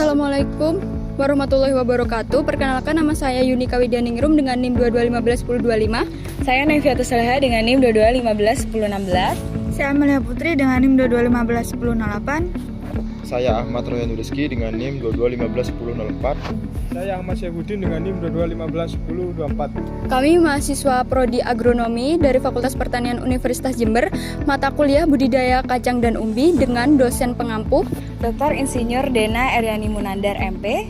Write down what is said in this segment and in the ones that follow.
Assalamualaikum warahmatullahi wabarakatuh. Perkenalkan, nama saya Yunika Widyaningrum dengan NIM 22151025. Saya Neviatus Saleha dengan NIM 22151016. Saya Amelia Putri dengan NIM 22151008. Saya Ahmad Royan Rizky dengan NIM 22151004. Saya Ahmad Syaifuddin dengan NIM 22151024. Kami mahasiswa Prodi Agronomi dari Fakultas Pertanian Universitas Jember, mata kuliah budidaya kacang dan umbi dengan dosen pengampu Dr. Insinyur Dena Eryani Munandar MP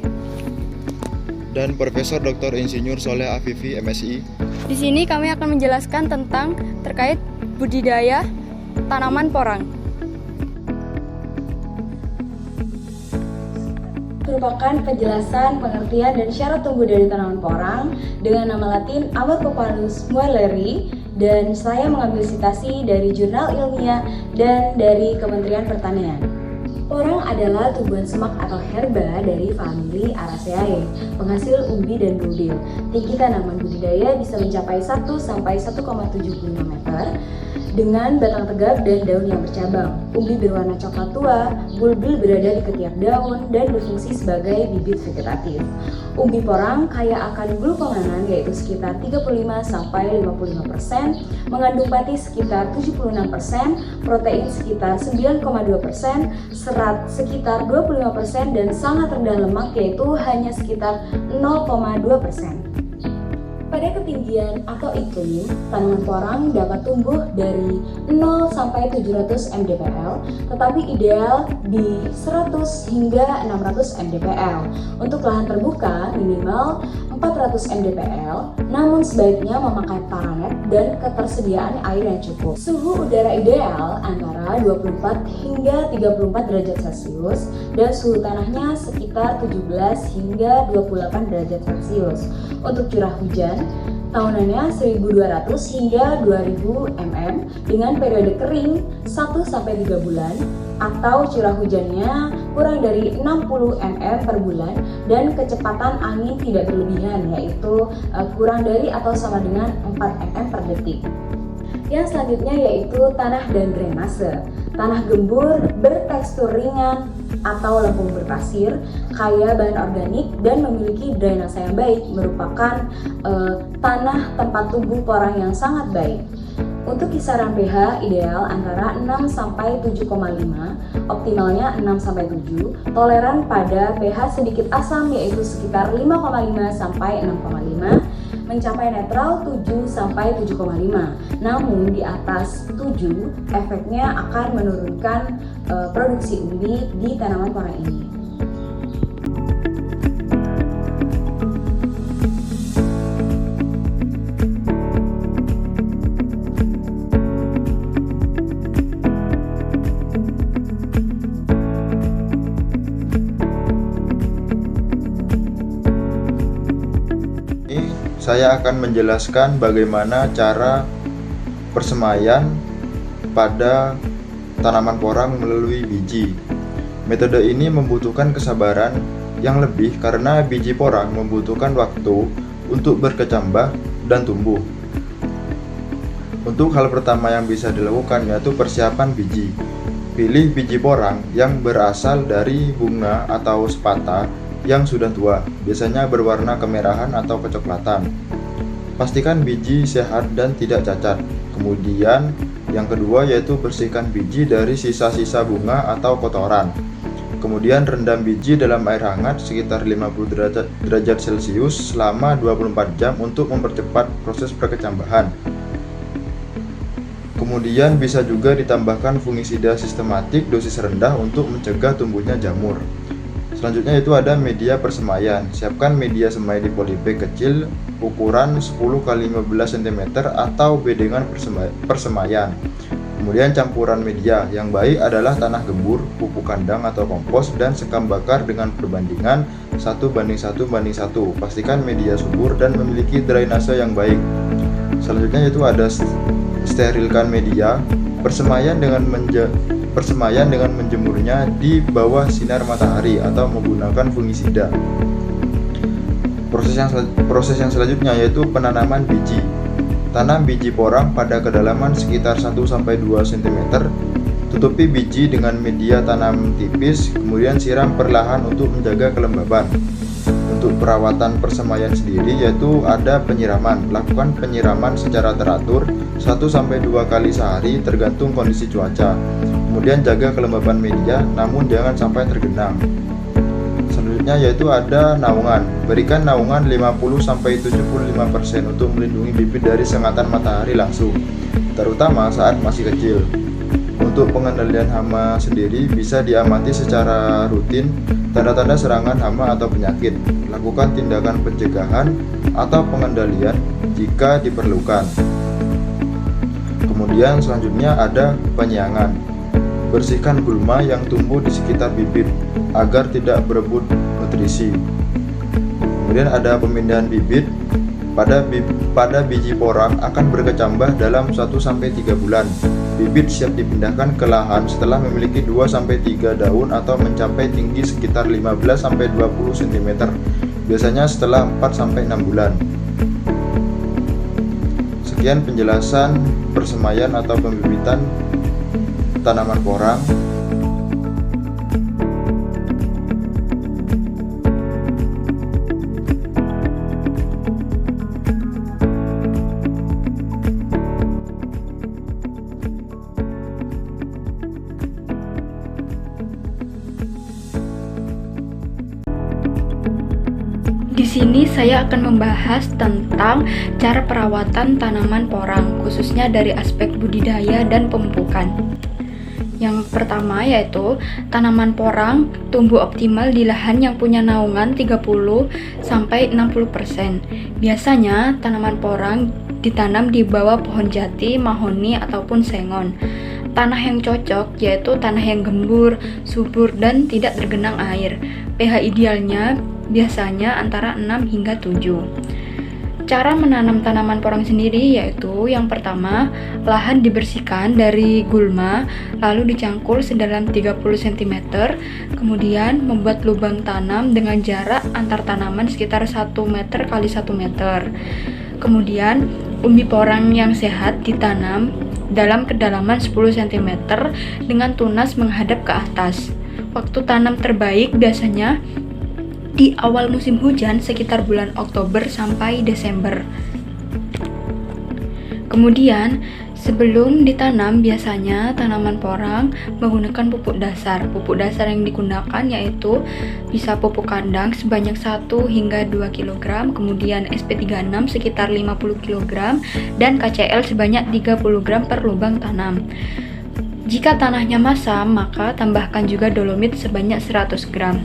dan Profesor Dr. Insinyur Soleh Afifi MSI. Di sini kami akan menjelaskan tentang terkait budidaya tanaman porang. merupakan penjelasan, pengertian, dan syarat tumbuh dari tanaman porang dengan nama latin Amorphophallus muelleri, dan saya mengambil citasi dari jurnal ilmiah dan dari Kementerian Pertanian. Porang adalah tumbuhan semak atau herba dari famili Araceae, penghasil umbi dan burdil. Tinggi tanaman budidaya bisa mencapai 1 sampai 1,75 meter dengan batang tegak dan daun yang bercabang. Umbi berwarna coklat tua, bulbil berada di ketiak daun dan berfungsi sebagai bibit vegetatif. Umbi porang kaya akan glukonanan yaitu sekitar 35-55%, mengandung pati sekitar 76%, protein sekitar 9,2%, serat sekitar 25% dan sangat rendah lemak yaitu hanya sekitar 0,2%. Pada ketinggian atau iklim, tanaman porang dapat tumbuh dari 0 sampai 700 mdpl, tetapi ideal di 100 hingga 600 mdpl. Untuk lahan terbuka minimal 400 mdpl, namun sebaiknya memakai paranet dan ketersediaan air yang cukup. Suhu udara ideal antara 24 hingga 34 derajat Celcius dan suhu tanahnya sekitar 17 hingga 28 derajat Celcius. Untuk curah hujan tahunannya 1200 hingga 2000 mm dengan periode kering 1-3 bulan atau curah hujannya kurang dari 60 mm per bulan dan kecepatan angin tidak berlebihan yaitu kurang dari atau sama dengan 4 mm per detik. Yang selanjutnya yaitu tanah dan drainase. Tanah gembur bertekstur ringan atau lempung berpasir, kaya bahan organik dan memiliki drainase yang baik merupakan tanah tempat tumbuh porang yang sangat baik. Untuk kisaran pH ideal antara 6 sampai 7,5, optimalnya 6 sampai 7. Toleran pada pH sedikit asam yaitu sekitar 5,5 sampai 6,5. Mencapai netral 7 sampai 7,5. Namun di atas 7 efeknya akan menurunkan produksi umbi di tanaman porang ini. Saya akan menjelaskan bagaimana cara persemaian pada tanaman porang melalui biji. Metode ini membutuhkan kesabaran yang lebih karena biji porang membutuhkan waktu untuk berkecambah dan tumbuh. Untuk hal pertama yang bisa dilakukan yaitu persiapan biji. Pilih biji porang yang berasal dari bunga atau spata yang sudah tua, biasanya berwarna kemerahan atau kecoklatan. Pastikan biji sehat dan tidak cacat. Kemudian yang kedua yaitu bersihkan biji dari sisa-sisa bunga atau kotoran. Kemudian rendam biji dalam air hangat sekitar 50 derajat Celcius selama 24 jam untuk mempercepat proses perkecambahan. Kemudian bisa juga ditambahkan fungisida sistematik dosis rendah untuk mencegah tumbuhnya jamur. Selanjutnya itu ada media persemaian. Siapkan media semai di polybag kecil ukuran 10 x 15 cm atau bedengan persemaian. Kemudian campuran media yang baik adalah tanah gembur, pupuk kandang atau kompos, dan sekam bakar dengan perbandingan 1:1:1. Pastikan media subur dan memiliki drainase yang baik. Selanjutnya itu ada sterilkan media. Persemaian dengan menjemurnya di bawah sinar matahari atau menggunakan fungisida. Proses yang selanjutnya yaitu penanaman biji. Tanam biji porang pada kedalaman sekitar 1-2 cm Tutupi biji dengan media tanam tipis, kemudian siram perlahan untuk menjaga kelembaban. Untuk perawatan persemaian sendiri yaitu ada penyiraman. Lakukan penyiraman secara teratur 1-2 kali sehari tergantung kondisi cuaca. Kemudian jaga kelembaban media namun jangan sampai tergenang. Selanjutnya yaitu ada naungan. Berikan naungan 50-75% untuk melindungi bibit dari sengatan matahari langsung, terutama saat masih kecil. Untuk pengendalian hama sendiri bisa diamati secara rutin tanda-tanda serangan hama atau penyakit. Lakukan tindakan pencegahan atau pengendalian jika diperlukan. Kemudian selanjutnya ada penyiangan. Bersihkan gulma yang tumbuh di sekitar bibit agar tidak berebut nutrisi. Kemudian ada pemindahan bibit. Pada biji porang akan berkecambah dalam 1-3 bulan. Bibit siap dipindahkan ke lahan setelah memiliki 2-3 daun atau mencapai tinggi sekitar 15-20 cm. Biasanya setelah 4-6 bulan. Sekian penjelasan persemaian atau pembibitan tanaman porang. Di sini saya akan membahas tentang cara perawatan tanaman porang, khususnya dari aspek budidaya dan pemupukan. Yang pertama yaitu tanaman porang tumbuh optimal di lahan yang punya naungan 30-60%. Biasanya tanaman porang ditanam di bawah pohon jati, mahoni, ataupun sengon. Tanah yang cocok yaitu tanah yang gembur, subur, dan tidak tergenang air. pH idealnya biasanya antara 6 hingga 7. Cara menanam tanaman porang sendiri yaitu yang pertama, lahan dibersihkan dari gulma, lalu dicangkul sedalam 30 cm, kemudian membuat lubang tanam dengan jarak antar tanaman sekitar 1 meter x 1 meter. Kemudian, umbi porang yang sehat ditanam dalam kedalaman 10 cm dengan tunas menghadap ke atas. Waktu tanam terbaik biasanya di awal musim hujan sekitar bulan Oktober sampai Desember. Kemudian, sebelum ditanam biasanya tanaman porang menggunakan pupuk dasar. Pupuk dasar yang digunakan yaitu bisa pupuk kandang sebanyak 1 hingga 2 kg, kemudian SP36 sekitar 50 kg, dan KCl sebanyak 30 gram per lubang tanam. Jika tanahnya masam, maka tambahkan juga dolomit sebanyak 100 gram.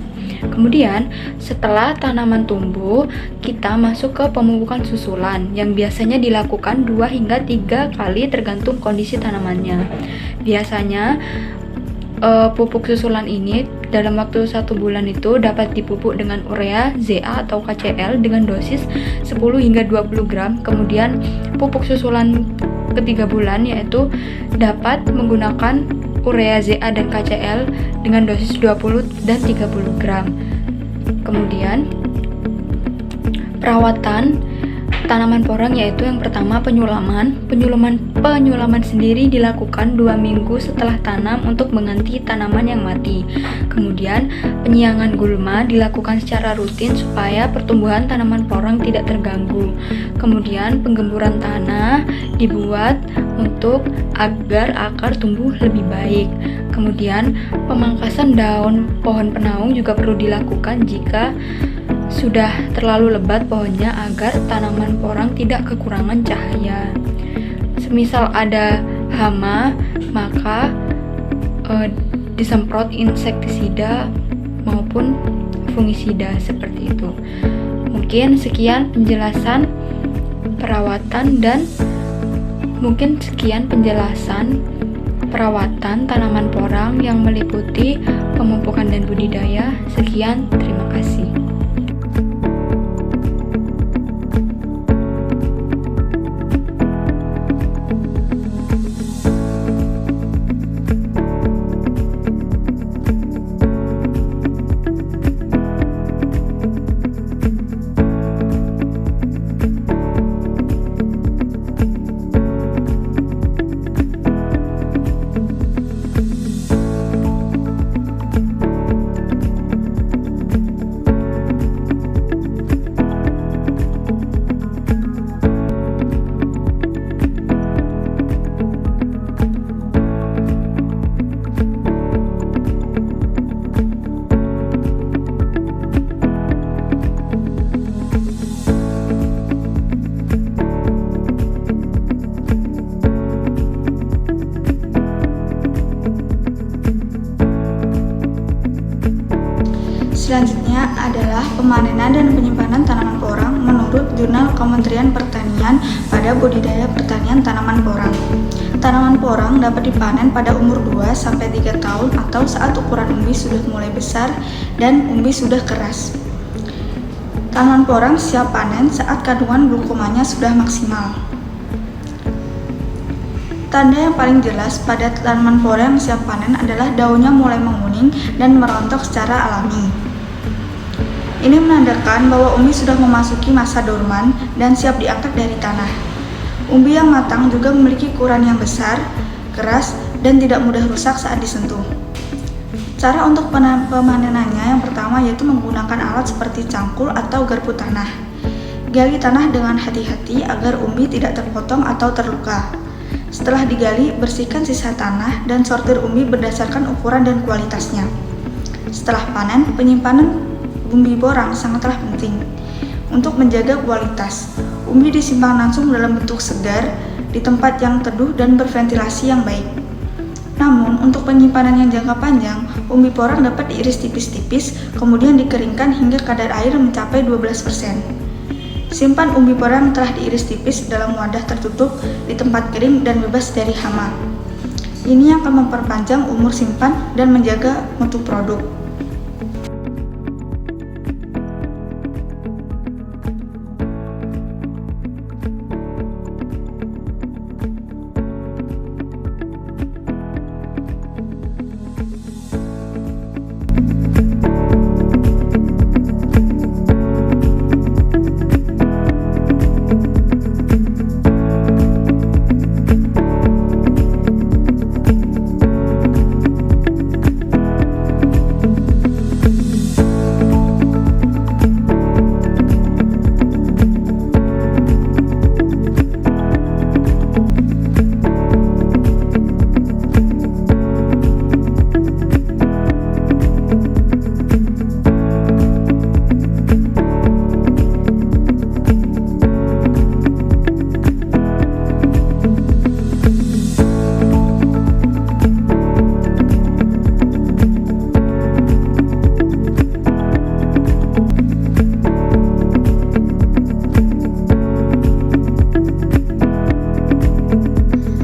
Kemudian, setelah tanaman tumbuh, kita masuk ke pemupukan susulan yang biasanya dilakukan 2 hingga 3 kali tergantung kondisi tanamannya. Biasanya, pupuk susulan ini dalam waktu 1 bulan itu dapat dipupuk dengan urea, ZA atau KCl dengan dosis 10 hingga 20 gram. Kemudian, pupuk susulan ketiga bulan yaitu dapat menggunakan urea ZA dan KCl dengan dosis 20 dan 30 gram. Kemudian perawatan tanaman porang yaitu yang pertama penyulaman. Penyulaman sendiri dilakukan 2 minggu setelah tanam untuk mengganti tanaman yang mati. Kemudian penyiangan gulma dilakukan secara rutin supaya pertumbuhan tanaman porang tidak terganggu. Kemudian penggemburan tanah dibuat untuk agar akar tumbuh lebih baik. Kemudian pemangkasan daun pohon penaung juga perlu dilakukan jika sudah terlalu lebat pohonnya agar tanaman porang tidak kekurangan cahaya. Semisal ada hama, maka disemprot insektisida maupun fungisida seperti itu. Mungkin sekian penjelasan perawatan tanaman porang yang meliputi pemupukan dan budidaya. Sekian, terima kasih. adalah pemanenan dan penyimpanan tanaman porang menurut Jurnal Kementerian Pertanian pada budidaya pertanian tanaman porang. Tanaman porang dapat dipanen pada umur 2-3 tahun atau saat ukuran umbi sudah mulai besar dan umbi sudah keras. Tanaman porang siap panen saat kandungan glukomanya sudah maksimal. Tanda yang paling jelas pada tanaman porang siap panen adalah daunnya mulai menguning dan merontok secara alami. Ini menandakan bahwa umbi sudah memasuki masa dorman dan siap diangkat dari tanah. Umbi yang matang juga memiliki ukuran yang besar, keras, dan tidak mudah rusak saat disentuh. Cara untuk pemanenannya yang pertama yaitu menggunakan alat seperti cangkul atau garpu tanah. Gali tanah dengan hati-hati agar umbi tidak terpotong atau terluka. Setelah digali, bersihkan sisa tanah dan sortir umbi berdasarkan ukuran dan kualitasnya. Setelah panen, penyimpanan umbi porang sangatlah penting. Untuk menjaga kualitas, umbi disimpan langsung dalam bentuk segar, di tempat yang teduh dan berventilasi yang baik. Namun, untuk penyimpanan yang jangka panjang, umbi porang dapat diiris tipis-tipis, kemudian dikeringkan hingga kadar air mencapai 12%. Simpan umbi porang telah diiris tipis dalam wadah tertutup di tempat kering dan bebas dari hama. Ini akan memperpanjang umur simpan dan menjaga mutu produk.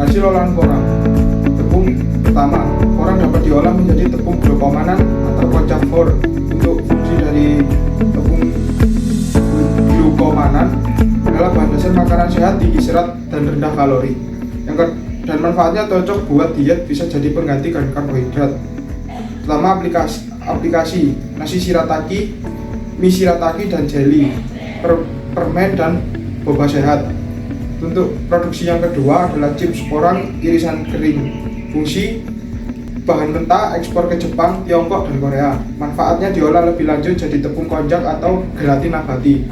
Hasil olahan porang. Tepung pertama, porang dapat diolah menjadi tepung glukomanan atau koncafor. Untuk fungsi dari tepung glukomanan adalah bahan dasar makanan sehat, tinggi serat dan rendah kalori. Dan manfaatnya cocok buat diet, bisa jadi pengganti karbohidrat. Pertama, aplikasi nasi shirataki, mie shirataki dan jelly, permen dan boba sehat. Untuk produksi yang kedua adalah chips porang irisan kering. Fungsi bahan mentah, ekspor ke Jepang, Tiongkok, dan Korea. Manfaatnya diolah lebih lanjut jadi tepung konjac atau gelatin nabati.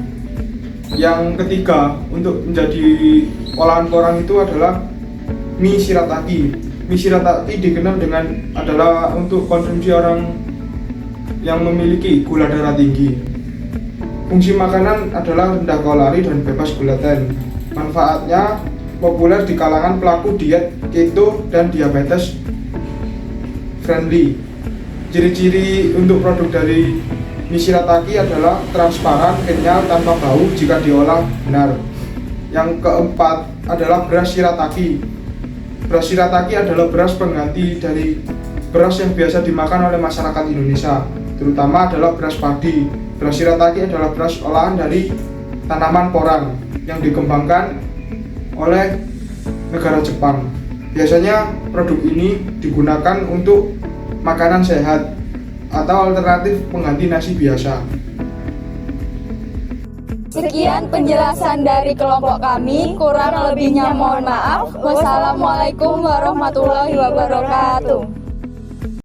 Yang ketiga, untuk menjadi olahan porang itu adalah mie shirataki. Mie shirataki dikenal dengan adalah untuk konsumsi orang yang memiliki gula darah tinggi. Fungsi makanan adalah rendah kalori dan bebas gluten. Manfaatnya populer di kalangan pelaku diet keto dan diabetes friendly. Ciri-ciri untuk produk dari mie shirataki adalah transparan, kenyal, tanpa bau jika diolah benar. Yang keempat adalah beras shirataki. Beras shirataki adalah beras pengganti dari beras yang biasa dimakan oleh masyarakat Indonesia, terutama adalah beras padi. Beras shirataki adalah beras olahan dari tanaman porang yang dikembangkan oleh negara Jepang. Biasanya produk ini digunakan untuk makanan sehat atau alternatif pengganti nasi biasa. Sekian penjelasan dari kelompok kami, kurang lebihnya mohon maaf. Wassalamualaikum warahmatullahi wabarakatuh.